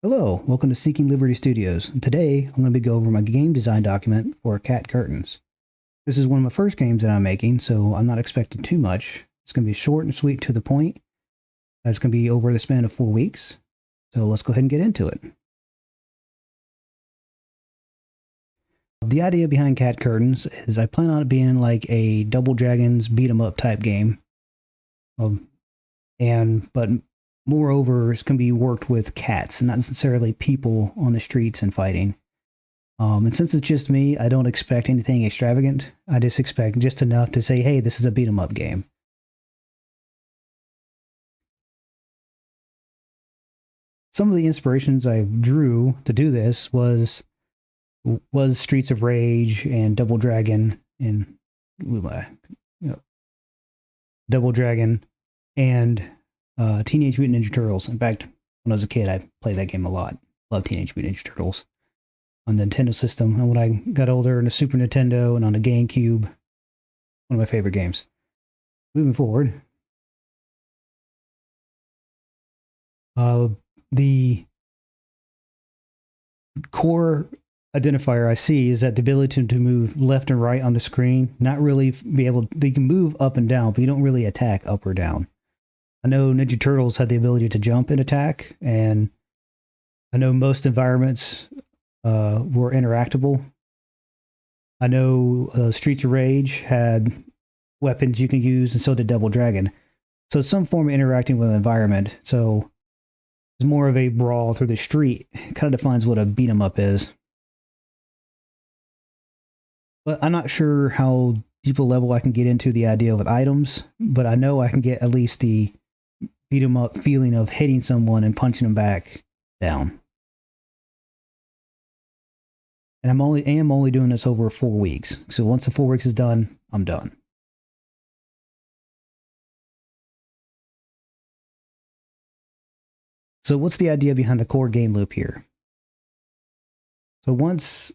Hello, welcome to Seeking Liberty Studios. And today, I'm going to be going over my game design document for Cat Curtains. This is one of my first games that I'm making, so I'm not expecting too much. It's going to be short and sweet to the point. It's going to be over the span of 4 weeks. So let's go ahead and get into it. The idea behind Cat Curtains is I plan on it being like a Double Dragons beat 'em up type game. But moreover, it's going to be worked with cats, not necessarily people on the streets and fighting. And since it's just me, I don't expect anything extravagant. I just expect just enough to say, hey, this is a beat 'em up game. Some of the inspirations I drew to do this was Streets of Rage and Double Dragon and Double Dragon and Teenage Mutant Ninja Turtles. In fact, when I was a kid, I played that game a lot. Loved Teenage Mutant Ninja Turtles on the Nintendo system. And when I got older, on the Super Nintendo and on the GameCube, one of my favorite games. Moving forward, the core identifier I see is that the ability to move left and right on the screen, not really be able, they can move up and down, but you don't really attack up or down. I know Ninja Turtles had the ability to jump and attack, and I know most environments were interactable. I know Streets of Rage had weapons you can use, and so did Double Dragon. So some form of interacting with the environment. So it's more of a brawl through the street. It kind of defines what a beat 'em up is. But I'm not sure how deep a level I can get into the idea with items, but I know I can get at least the beat 'em up feeling of hitting someone and punching them back down. And I am only doing this over 4 weeks. So once the 4 weeks is done, I'm done. So what's the idea behind the core game loop here? So once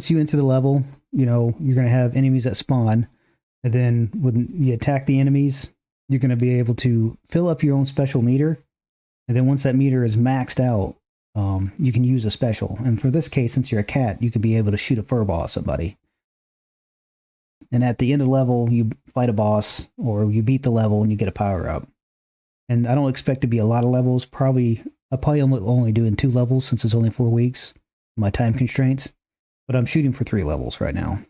you enter the level, you're going to have enemies that spawn. And then when you attack the enemies, you're going to be able to fill up your own special meter. And then once that meter is maxed out, you can use a special. And for this case, since you're a cat, you could be able to shoot a furball at somebody. And at the end of the level, you fight a boss, or you beat the level and you get a power up. And I don't expect to be a lot of levels. I probably only doing 2 levels since it's only 4 weeks, my time constraints. But I'm shooting for 3 levels right now.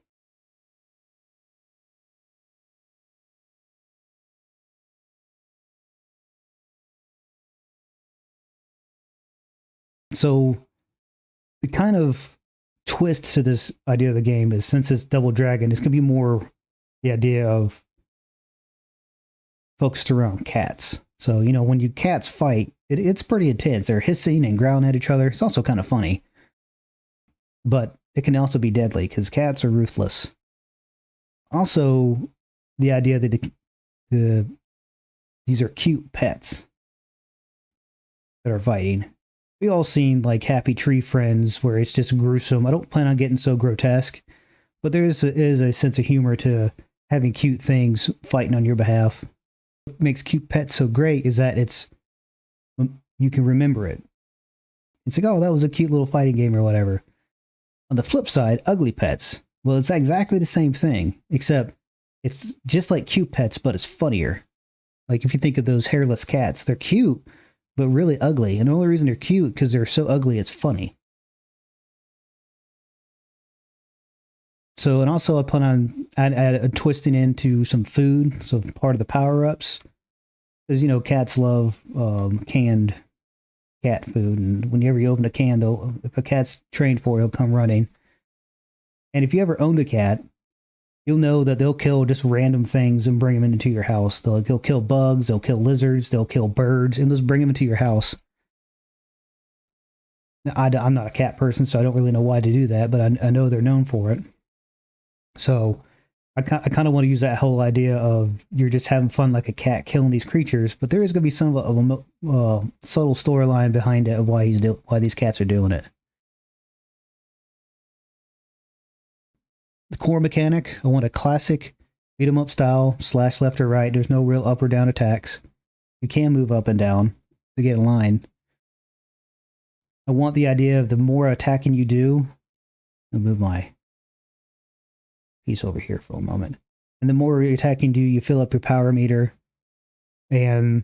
So the kind of twist to this idea of the game is, since it's Double Dragon, it's going to be more the idea of focused around cats. So, when you cats fight, it's pretty intense. They're hissing and growling at each other. It's also kind of funny. But it can also be deadly because cats are ruthless. Also, the idea that these are cute pets that are fighting. We all seen like Happy Tree Friends where it's just gruesome. I don't plan on getting so grotesque, but there is a sense of humor to having cute things fighting on your behalf. What makes cute pets so great is that you can remember it. It's like, oh, that was a cute little fighting game or whatever. On the flip side, ugly pets. Well, it's exactly the same thing, except it's just like cute pets, but it's funnier. Like if you think of those hairless cats, they're cute, but really ugly. And the only reason they're cute because they're so ugly, it's funny. So, and also I plan on twisting into some food. So part of the power-ups, because, cats love canned cat food. And whenever you open a can, if a cat's trained for it, he'll come running. And if you ever owned a cat, you'll know that they'll kill just random things and bring them into your house. They'll kill bugs, they'll kill lizards, they'll kill birds, and just bring them into your house. Now, I'm not a cat person, so I don't really know why to do that, but I know they're known for it. So I kind of want to use that whole idea of you're just having fun like a cat killing these creatures, but there is going to be some of a subtle storyline behind it of why these cats are doing it. The core mechanic, I want a classic beat 'em up style, slash left or right. There's no real up or down attacks. You can move up and down. to get in line. I want the idea of the more attacking you do, I'll move my piece over here for a moment. And the more attacking you do, you fill up your power meter. And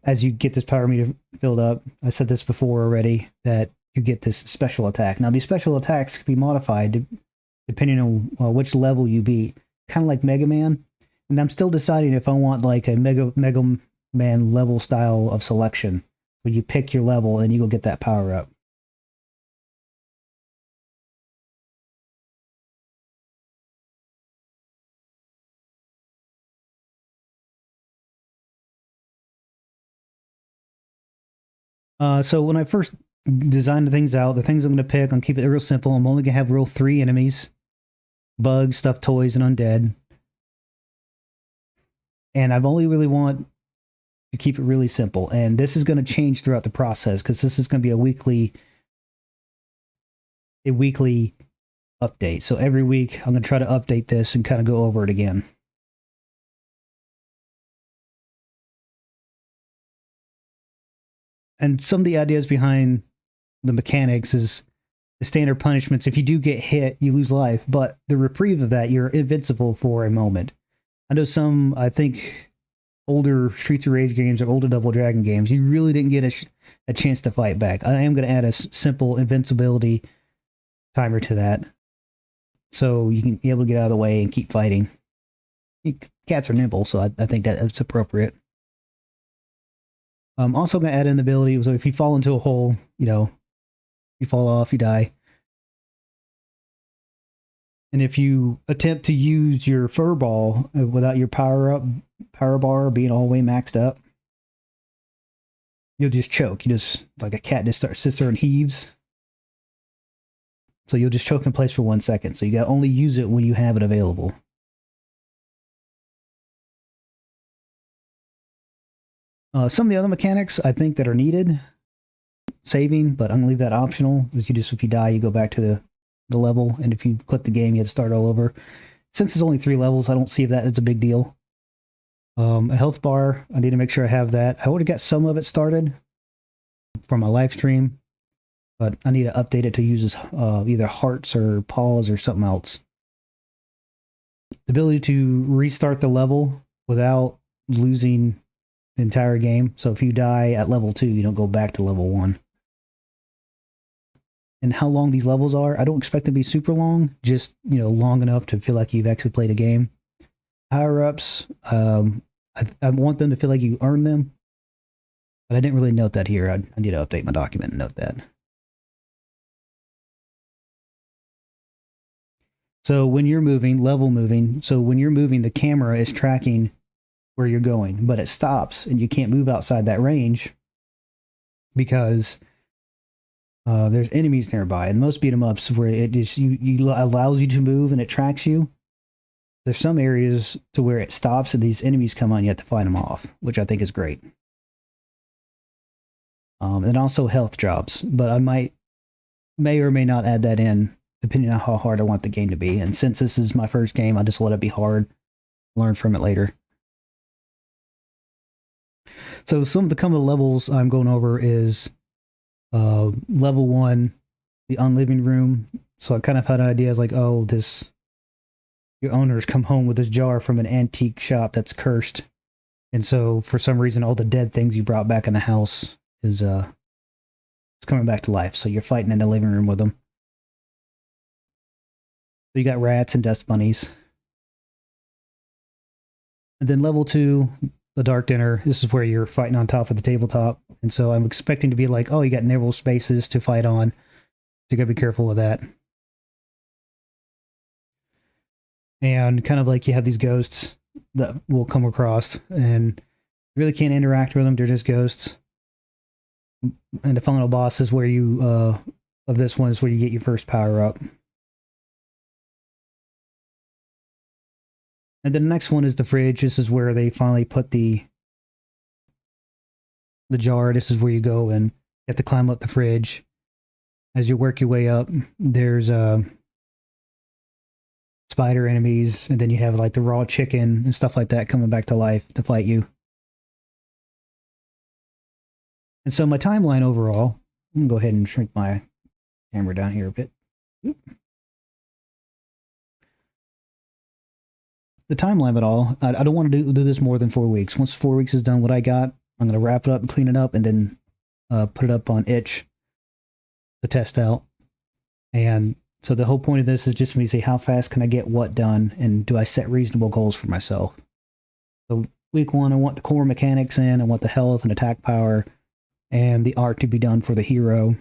as you get this power meter filled up, I said this before already, that you get this special attack. Now, these special attacks can be modified depending on which level you beat, kind of like Mega Man. And I'm still deciding if I want like a Mega Man level style of selection, where you pick your level and you go get that power up. So when I first designed the things out, the things I'm going to pick, I'm keep it real simple. I'm only going to have real 3 enemies: bugs, stuffed toys, and undead. And I've only really want to keep it really simple. And this is going to change throughout the process, because this is going to be a weekly update. So every week I'm going to try to update this and kind of go over it again. And some of the ideas behind the mechanics is the standard punishments. If you do get hit, you lose life, but the reprieve of that, you're invincible for a moment. I know some, I think, older Streets of Rage games or older Double Dragon games, you really didn't get a chance to fight back. I am going to add a simple invincibility timer to that, so you can be able to get out of the way and keep fighting. Cats are nimble, so I think that's appropriate. I'm also going to add in the ability, so if you fall into a hole, you fall off, you die. And if you attempt to use your fur ball without your power bar being all the way maxed up, you'll just choke. You just, like a cat, just sits there and heaves. So you'll just choke in place for 1 second. So you got to only use it when you have it available. Some of the other mechanics I think that are needed, saving, but I'm gonna leave that optional. Is if you die, you go back to the level, and if you quit the game, you have to start all over. Since there's only 3 levels, I don't see that as a big deal. A health bar, I need to make sure I have that. I would have got some of it started from my live stream, but I need to update it to use as either hearts or paws or something else. The ability to restart the level without losing the entire game. So if you die at level 2, you don't go back to level 1. And how long these levels are, I don't expect to be super long, just, long enough to feel like you've actually played a game. Power-ups, I want them to feel like you earn them, but I didn't really note that here. I need to update my document and note that. So when you're moving, level moving, so when you're moving, the camera is tracking where you're going, but it stops and you can't move outside that range because there's enemies nearby. And most beat 'em ups where it just you allows you to move and it tracks you. There's some areas to where it stops and these enemies come on, you have to fight them off, which I think is great. And also health drops, but I may or may not add that in depending on how hard I want the game to be. And since this is my first game, I just let it be hard, learn from it later. So some of the common levels I'm going over is level 1, the unliving room. So I kind of had ideas like, oh, your owners come home with this jar from an antique shop that's cursed. And so for some reason, all the dead things you brought back in the house is it's coming back to life. So you're fighting in the living room with them. So you got rats and dust bunnies. And then level 2, the dark dinner. This is where you're fighting on top of the tabletop. And so I'm expecting to be like, oh, you got narrow spaces to fight on. So you gotta be careful with that. And kind of like you have these ghosts that will come across and you really can't interact with them. They're just ghosts. And the final boss is where you, of this one is where you get your first power up. And then the next one is the fridge. This is where they finally put the jar. This is where you go and you have to climb up the fridge. As you work your way up, there's spider enemies, and then you have like the raw chicken and stuff like that coming back to life to fight you. And so my timeline overall, I'm gonna go ahead and shrink my camera down here a bit. Oop. The timeline of it all, I don't want to do this more than 4 weeks. Once 4 weeks is done, what I got, I'm going to wrap it up and clean it up and then put it up on itch to test out. And so the whole point of this is just for me to see how fast can I get what done and do I set reasonable goals for myself. So week 1, I want the core mechanics in, I want the health and attack power and the art to be done for the hero.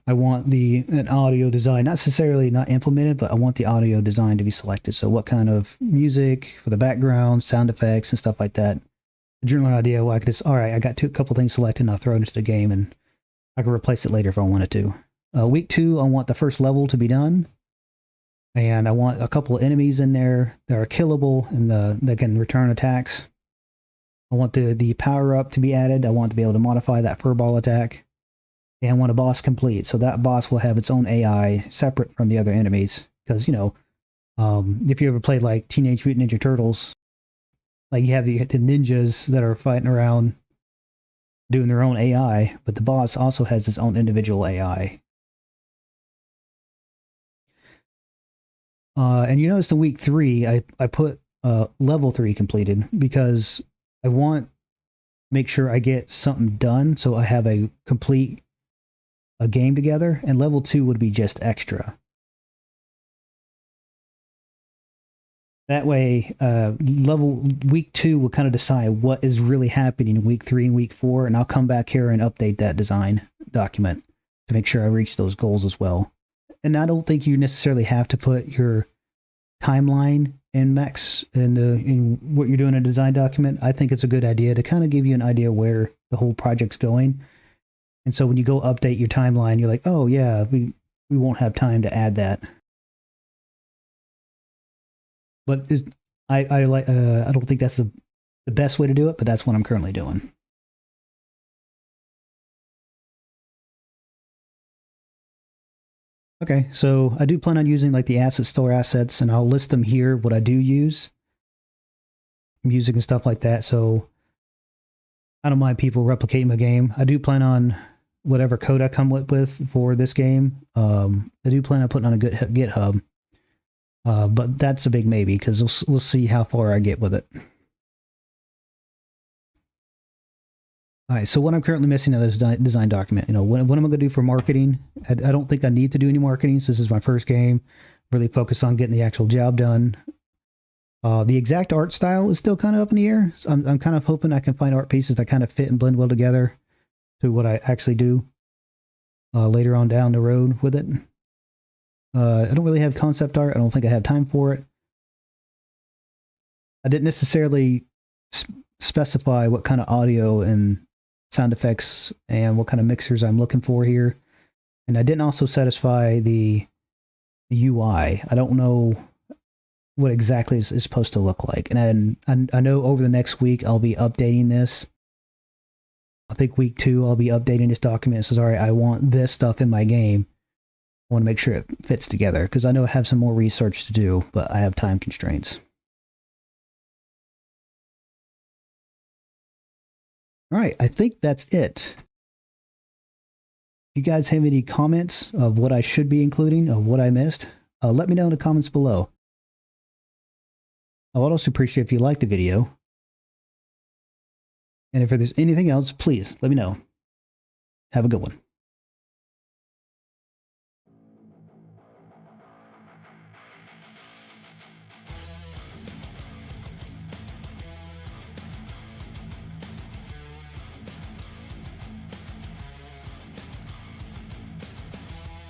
I want an audio design, not necessarily not implemented, but I want the audio design to be selected. So what kind of music for the background, sound effects, and stuff like that. A general idea where I could just, all right, I got a couple things selected and I'll throw it into the game and I can replace it later if I wanted to. Week 2, I want the first level to be done. And I want a couple of enemies in there that are killable and that can return attacks. I want the power up to be added. I want to be able to modify that furball attack. And I want a boss complete. So that boss will have its own AI separate from the other enemies. Because, if you ever played like Teenage Mutant Ninja Turtles, like you have the ninjas that are fighting around doing their own AI, but the boss also has its own individual AI. And you notice in week 3, I put level 3 completed because I want to make sure I get something done so I have a complete game together, and level 2 would be just extra. That way, week 2 will kind of decide what is really happening in week 3 and week 4, and I'll come back here and update that design document to make sure I reach those goals as well. And I don't think you necessarily have to put your timeline in Max in what you're doing in a design document. I think it's a good idea to kind of give you an idea where the whole project's going. And so when you go update your timeline, you're like, oh yeah, we won't have time to add that. But I don't think that's the best way to do it, but that's what I'm currently doing. Okay, so I do plan on using like the asset store assets, and I'll list them here, what I do use, music and stuff like that. So I don't mind people replicating my game. I do plan on whatever code I come up with for this game. I do plan on putting on a good GitHub, but that's a big maybe because we'll see how far I get with it. All right, so what I'm currently missing in this design document, what am I going to do for marketing? I don't think I need to do any marketing. So this is my first game. Really focus on getting the actual job done. The exact art style is still kind of up in the air. So I'm kind of hoping I can find art pieces that kind of fit and blend well together to what I actually do later on down the road with it. I don't really have concept art. I don't think I have time for it. I didn't necessarily specify what kind of audio and sound effects and what kind of mixers I'm looking for here. And I didn't also satisfy the UI. I don't know what exactly is supposed to look like. And I know over the next week I'll be updating this. I think week 2 I'll be updating this document. It says, all right, I want this stuff in my game. I want to make sure it fits together because I know I have some more research to do, but I have time constraints. All right, I think that's it. If you guys have any comments of what I should be including, of what I missed, let me know in the comments below. I would also appreciate if you liked the video. And if there's anything else, please let me know. Have a good one.